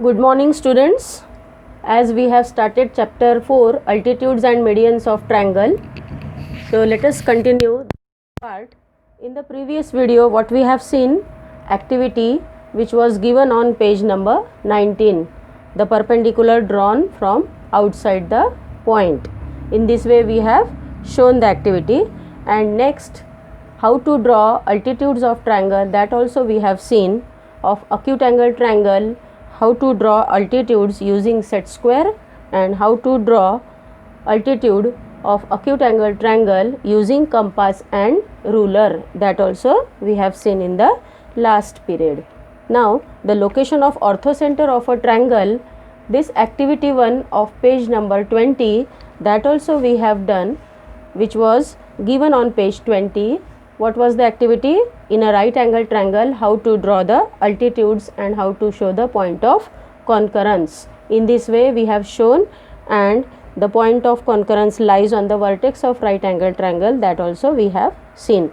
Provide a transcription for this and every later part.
Good morning students. As we have started chapter 4 altitudes and medians of triangle. So let us continue the part. In the previous video what we have seen activity which was given on page number 19, the perpendicular drawn from outside the point. In this way we have shown the activity, and next how to draw altitudes of triangle, that also we have seen. Of acute angle triangle, how to draw altitudes using set square, and how to draw altitude of acute angle triangle using compass and ruler, that also we have seen in the last period. Now the location of orthocenter of a triangle, this activity 1 of page number 20, that also we have done, which was given on page 20. What was the activity? In a right angle triangle, how to draw the altitudes and how to show the point of concurrence. In this way we have shown, and the point of concurrence lies on the vertex of right angle triangle, that also we have seen.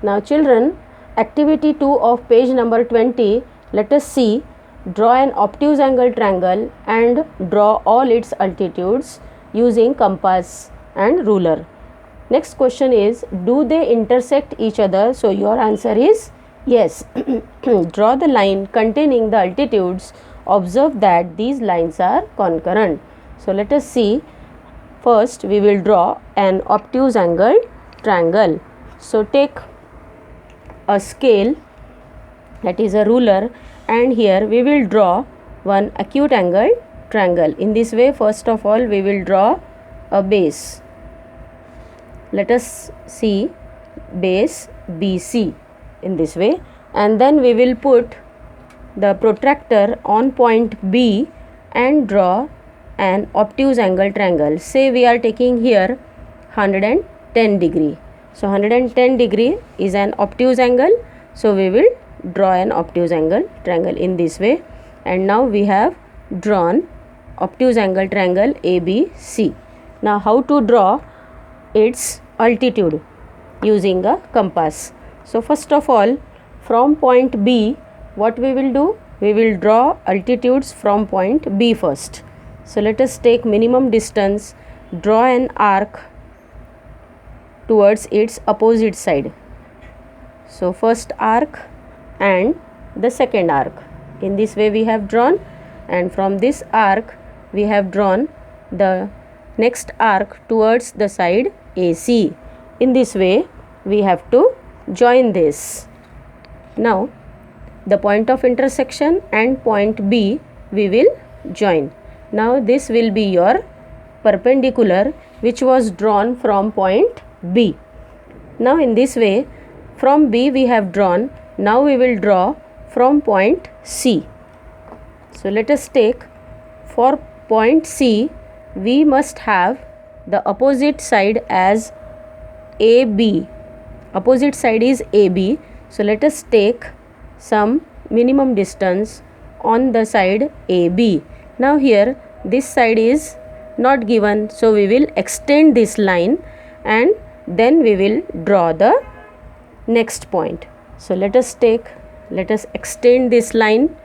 Now children, activity 2 of page number 20, let us see. Draw an obtuse angle triangle and draw all its altitudes using compass and ruler. Next question is, do they intersect each other? So your answer is yes. Draw the line containing the altitudes. Observe that these lines are concurrent. So let us see. First we will draw an obtuse angle triangle. So take a scale, that is a ruler, and here we will draw one acute angle triangle. In this way, first of all we will draw a base. Let us see base BC in this way, and then we will put the protractor on point B and draw an obtuse angle triangle. Say we are taking here 110 degree. So 110 degree is an obtuse angle. So we will draw an obtuse angle triangle in this way, and now we have drawn obtuse angle triangle ABC. Now how to draw its altitude? Using a compass. So first of all, from point B, what we will do? We will draw altitudes from point B first. So let us take minimum distance, draw an arc towards its opposite side. So first arc and the second arc. In this way we have drawn, and from this arc we have drawn the next arc towards the side AC. In this way we have to join this. Now the point of intersection and point B we will join. Now this will be your perpendicular which was drawn from point B. Now in this way, from B we have drawn, now we will draw from point C. So let us take, for point C we must have the opposite side as AB. Opposite side is AB. So let us take some minimum distance on the side AB. Now here this side is not given, so we will extend this line and then we will draw the next point. So let us extend this line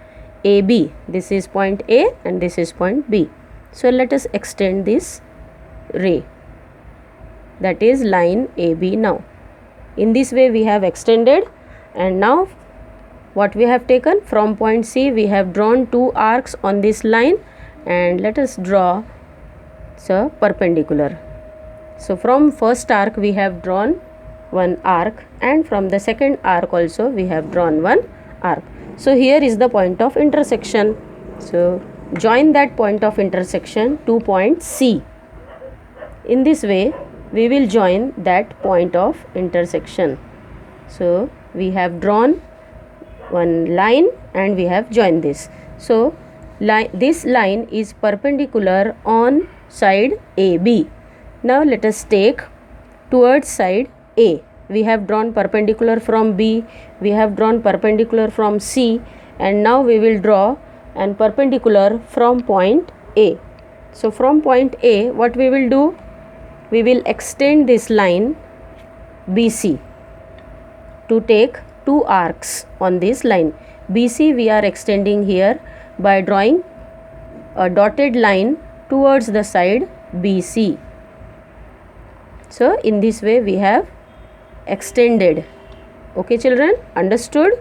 AB. This is point A and this is point B. So let us extend this ray, that is line AB. Now in this way we have extended, and now what we have taken, from point C we have drawn two arcs on this line, and let us draw the perpendicular. So from first arc we have drawn one arc, and from the second arc also we have drawn one arc. So here is the point of intersection. So join that point of intersection to point C. In this way we will join that point of intersection. So we have drawn one line and we have joined this. So this line is perpendicular on side AB. Now let us take towards side A. We have drawn perpendicular from B, we have drawn perpendicular from C, and now we will draw an perpendicular from point A. So from point A, what we will do? We will extend this line BC to take two arcs on this line. BC we are extending here by drawing a dotted line towards the side BC. So in this way we have extended. Okay children, understood?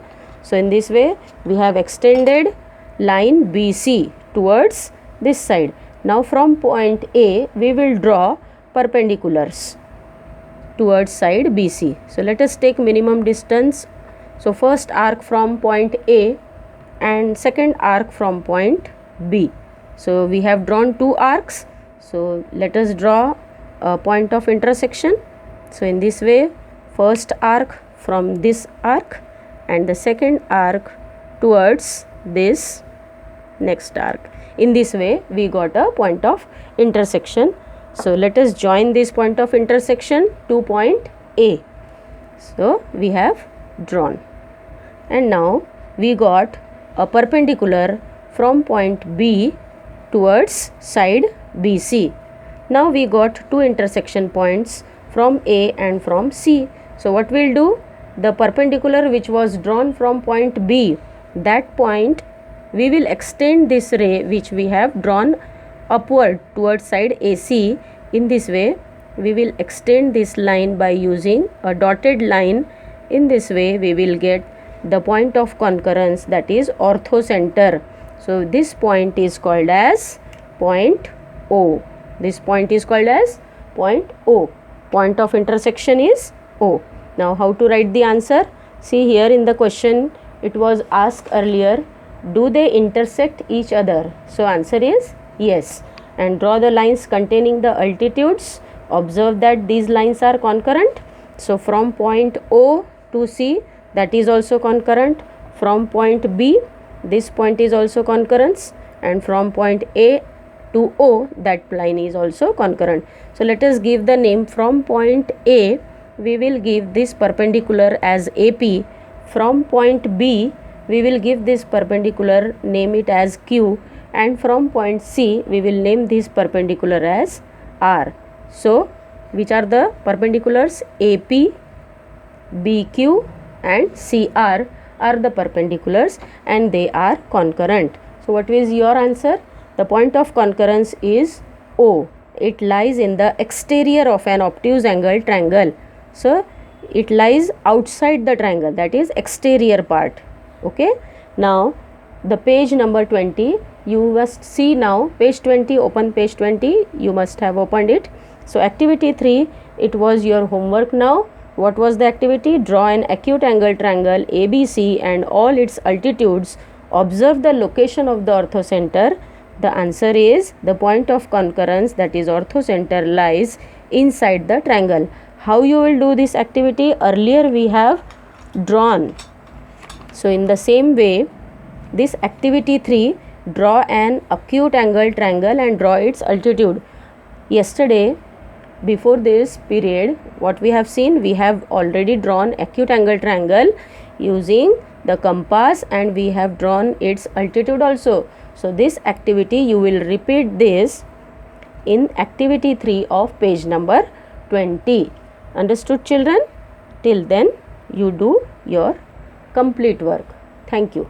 So in this way we have extended line BC towards this side. Now from point A we will draw perpendiculars towards side BC. So let us take minimum distance. So first arc from point A and second arc from point B. So we have drawn two arcs. So let us draw a point of intersection. So in this way, first arc from this arc and the second arc towards this next arc. In this way we got a point of intersection. So let us join this point of intersection to point A. So we have drawn, and now we got a perpendicular from point B towards side BC. Now we got two intersection points from A and from C. So what we'll do, the perpendicular which was drawn from point B, that point we will extend this ray which we have drawn upward towards side AC. In this way we will extend this line by using a dotted line. In this way we will get the point of concurrence, that is orthocenter. So this point is called as point O. This point is called as point O. Point of intersection is O. Now how to write the answer? See here in the question it was asked earlier, do they intersect each other? So answer is yes. And draw the lines containing the altitudes. Observe that these lines are concurrent. So from point O to C, that is also concurrent. From point B, this point is also concurrence, and from point A to O, that line is also concurrent. So let us give the name. From point A we will give this perpendicular as AP. From point B we will give this perpendicular, name it as Q, and from point C we will name this perpendicular as R. So which are the perpendiculars? AP, BQ and CR are the perpendiculars and they are concurrent. So what is your answer? The point of concurrence is O. It lies in the exterior of an obtuse angle triangle. So it lies outside the triangle, that is exterior part. Okay. Now the page number 20, you must see now. Page 20, open page 20, you must have opened it. So activity 3, it was your homework now. What was the activity? Draw an acute angle triangle ABC and all its altitudes. Observe the location of the orthocenter. The answer is the point of concurrence, that is orthocenter, lies inside the triangle. How you will do this activity? Earlier we have drawn. So in the same way, this activity 3, draw an acute angle triangle and draw its altitude. Yesterday, before this period, what we have seen, we have already drawn acute angle triangle using the compass and we have drawn its altitude also. So this activity you will repeat this in activity 3 of page number 20. Understood children? Till then you do your complete work. Thank you.